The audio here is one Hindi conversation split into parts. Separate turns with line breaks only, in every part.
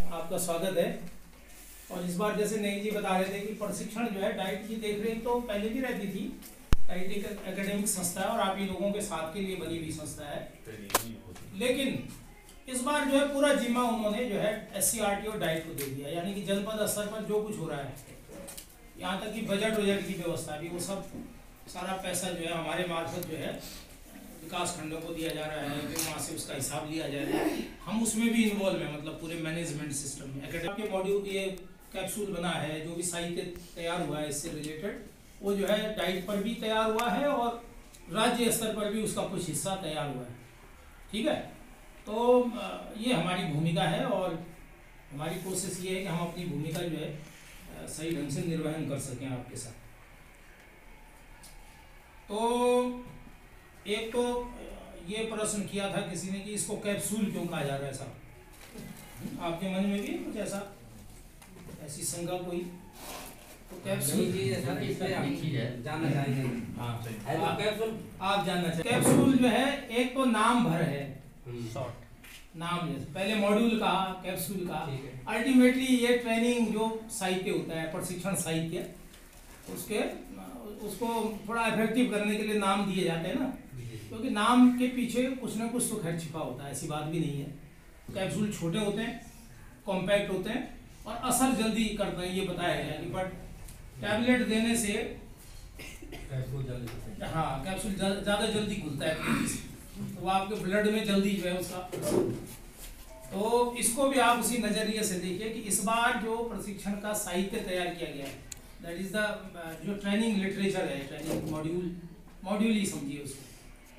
आपका स्वागत है। और इस बार जैसे नई जी बता रहे थे कि प्रशिक्षण जो है डाइट की देखरेख तो पहले भी रहती थी। डाइट एक एकेडमिक संस्था है और आप ही लोगों के साथ के लिए बनी हुई संस्था है, लेकिन इस बार जो है पूरा जिम्मा उन्होंने जो है SCRT और डाइट को दे दिया, यानी कि जनपद स्तर पर जो कुछ हो रहा है, यहाँ तक कि बजट की व्यवस्था भी, वो सब सारा पैसा जो है हमारे मार्फत जो है विकास खंडों को दिया जा रहा है, फिर वहाँ से उसका हिसाब लिया जा रहा है। हम उसमें भी इन्वॉल्व हैं, मतलब पूरे मैनेजमेंट सिस्टम में। एकेडमी के मॉड्यूल ये कैप्सूल बना है, जो भी साहित्य तैयार हुआ है इससे रिलेटेड, वो जो है डाइट पर भी तैयार हुआ है और राज्य स्तर पर भी उसका कुछ हिस्सा तैयार हुआ है। ठीक है, तो ये हमारी भूमिका है और हमारी कोशिश ये है कि हम अपनी भूमिका जो है सही ढंग से निर्वहन कर सकें आपके साथ। तो एक तो ये प्रश्न किया था किसी ने कि इसको कैप्सूल क्यों कहा जा रहा है साहब, आपके मन में भी कुछ ऐसी शंका कोई? तो कैप्सूल जानना चाहेंगे। हाँ, कैप्सूल आप जानना चाहिए। कैप्सूल जो है एक तो नाम भर है, शॉर्ट नाम, जैसे पहले मॉड्यूल का कैप्सूल का, अल्टीमेटली ये ट्रेनिंग जो साहित्य होता है, प्रशिक्षण साहित्य, उसको थोड़ा इफेक्टिव करने के लिए नाम दिए जाते हैं ना, क्योंकि नाम के पीछे कुछ ना कुछ तो खैर छिपा होता है, ऐसी बात भी नहीं है। कैप्सूल छोटे होते हैं, कॉम्पैक्ट होते हैं और असर जल्दी करते हैं, ये बताया गया कि बट टैबलेट देने से कैप्सूल ज़्यादा जल्दी खुलता है, तो वो आपके ब्लड में जल्दी जो है उसका, तो इसको भी आप उसी नज़रिए से देखिए कि इस बार जो प्रशिक्षण का साहित्य तैयार किया गया है, दैट इज़ द जो ट्रेनिंग लिटरेचर है, ट्रेनिंग मॉड्यूल ही समझिए उसको,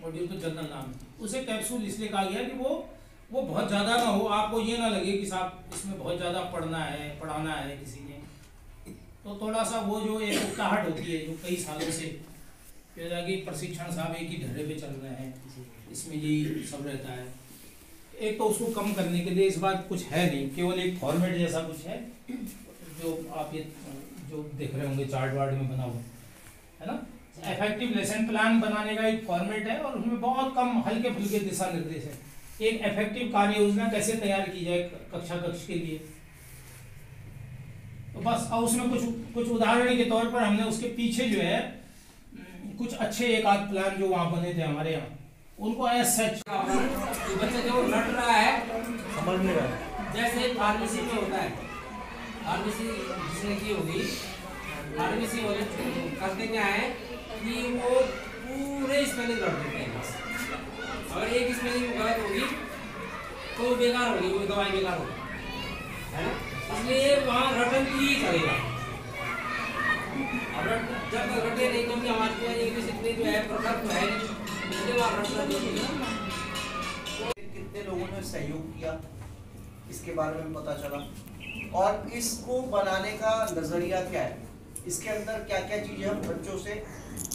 मॉड्यूल तो जनरल नाम है, उसे कैप्सूल इसलिए कहा गया कि वो बहुत ज़्यादा ना हो, आपको ये ना लगे कि साहब इसमें बहुत ज़्यादा पढ़ाना है किसी ने, तो थोड़ा सा वो जो एक उकताहट होती है जो कई सालों से कि प्रशिक्षण साहब एक ही ढर्रे पे चल रहे हैं, इसमें यही सब रहता है, एक तो उसको कम करने के लिए इस बार कुछ है नहीं, केवल एक फॉर्मेट जैसा कुछ है जो आप ये जो देख रहे होंगे चार्ट वार्ड में बना हुआ है ना। इफेक्टिव लेसन प्लान बनाने का एक फॉर्मेट है और उसमें बहुत कम हल्के फुल्के दिशा निर्देश है, एक इफेक्टिव कार्य योजना कैसे तैयार की जाए कक्ष के लिए, तो बस। और उसमें कुछ उदाहरण के तौर पर हमने उसके पीछे जो है कुछ अच्छे एक आध प्लान जो वहाँ बने थे हमारे यहाँ, उनको एज सच
बच्चा जो लड़ रहा है समझ में रहा है, जैसे फार्मेसी में होता है, फार्मेसी जिसने की होगी, फार्मेसी वाले करते क्या है कि वो पूरे स्पेलिंग लड़ देते हैं, बस अगर एक स्पेलिंग गलत होगी तो बेकार होगी, वो दवाई बेकार होगी, है ना, इसलिए वहाँ रटन ही करेगा। अब जब तक रटे नहीं, क्योंकि हमारे पास इंग्लिश इतनी जो है प्रखर तो है नहीं, इसलिए वहाँ रटना जरूरी है।
कितने लोगों ने सहयोग किया इसके बारे में पता चला, और इसको बनाने का नजरिया क्या है, इसके अंदर क्या क्या चीजें हम बच्चों से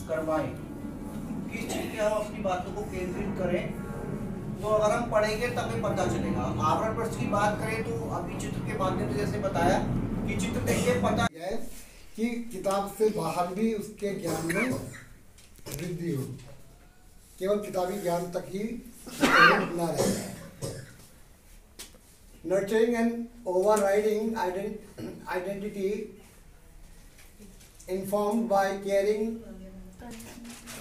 करवाएं, किस चीज पे हम अपनी बातों को केंद्रित करें, तो अगर हम पढ़ेंगे तभी पता चलेगा। आवरण प्रश्न की बात करें तो अभी चित्र के माध्यम से जैसे बताया कि चित्र देखिए पता
है कि किताब से बाहर भी उसके ज्ञान में वृद्धि हो, केवल किताबी ज्ञान तक ही ना रहे। Nurturing and overriding identity informed by caring,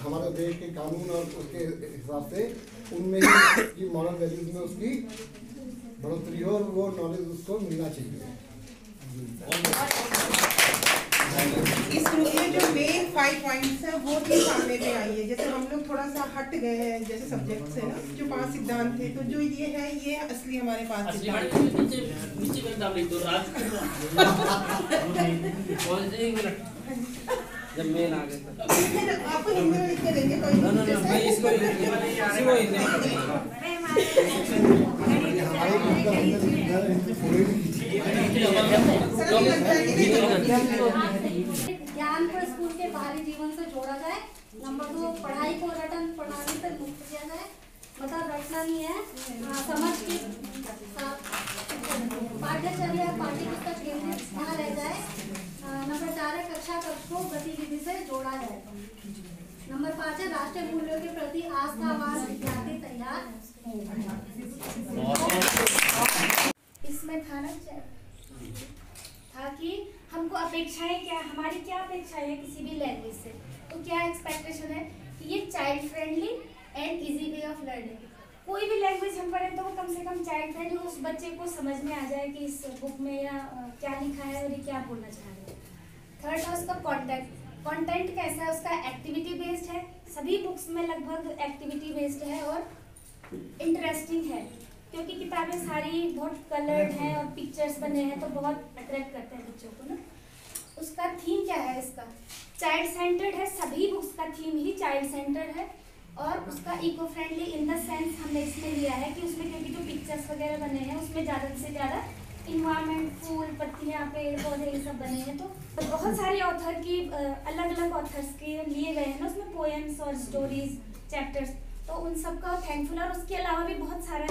हमारे देश के कानून और उसके हिसाब से उनमें ही मॉरल वैल्यूज में उसकी बढ़ोतरी हो और वो नॉलेज उसको मिलना चाहिए।
इस ग्रुप में जो मेन 5 पॉइंट्स है वो भी सामने में आई है। जैसे हम लोग थोड़ा सा हट गए हैं जैसे सब्जेक्ट से ना, जो 5 सिद्धांत थे, तो जो ये है ये असली हमारे 5 सिद्धांत
जब मेन आ गए
आपको हिंदी में लिख के देंगे, कोई
भाई इसको
ज्ञान को स्कूल के बाहरी जीवन से जोड़ा जाए। नंबर 2, पढ़ाई को रटन प्रणाली से मुक्त किया जाए, मतलब रटना नहीं है, समझ की पाठ्यचर्या पाठ्य पुस्तक केंद्रित यहाँ रह जाए। नंबर 4 है कक्षा कक्ष को गतिविधि से जोड़ा जाए। नंबर 5 है राष्ट्रीय मूल्यों के प्रति आस्थावान विद्यार्थी तैयार। इसमें था ना
था कि हमको अपेक्षाएं क्या, हमारी क्या अपेक्षाएं है किसी भी लैंग्वेज से, तो क्या एक्सपेक्टेशन है कि ये child friendly and easy way of learning. कोई भी लैंग्वेज हम पढ़ें तो वो कम से कम चाइल्ड फ्रेंडली, उस बच्चे को समझ में आ जाए कि इस बुक में या क्या लिखा है और ये क्या बोलना चाह रहे हैं। थर्ड है उसका कंटेंट कैसा है, उसका एक्टिविटी बेस्ड है, सभी बुक्स में लगभग एक्टिविटी बेस्ड है और इंटरेस्टिंग है, क्योंकि किताबें सारी बहुत कलर्ड हैं और पिक्चर्स बने हैं तो बहुत अट्रैक्ट करते हैं बच्चों को ना। उसका थीम क्या है, इसका चाइल्ड सेंटर्ड है, सभी बुक्स का थीम ही चाइल्ड सेंटर्ड है। और उसका eco friendly in the sense हमने इसमें लिया है कि उसमें क्योंकि जो पिक्चर्स वगैरह बने हैं उसमें ज़्यादा से ज़्यादा इन्वायरमेंट, फूल, पत्तियाँ, पेड़ पौधे ये सब बने हैं। तो बहुत सारे ऑथर की अलग अलग ऑथर्स के लिए गए हैं ना उसमें, पोएम्स और स्टोरीज, चैप्टर्स, तो उन सब का थैंकफुल। और उसके अलावा भी बहुत सारा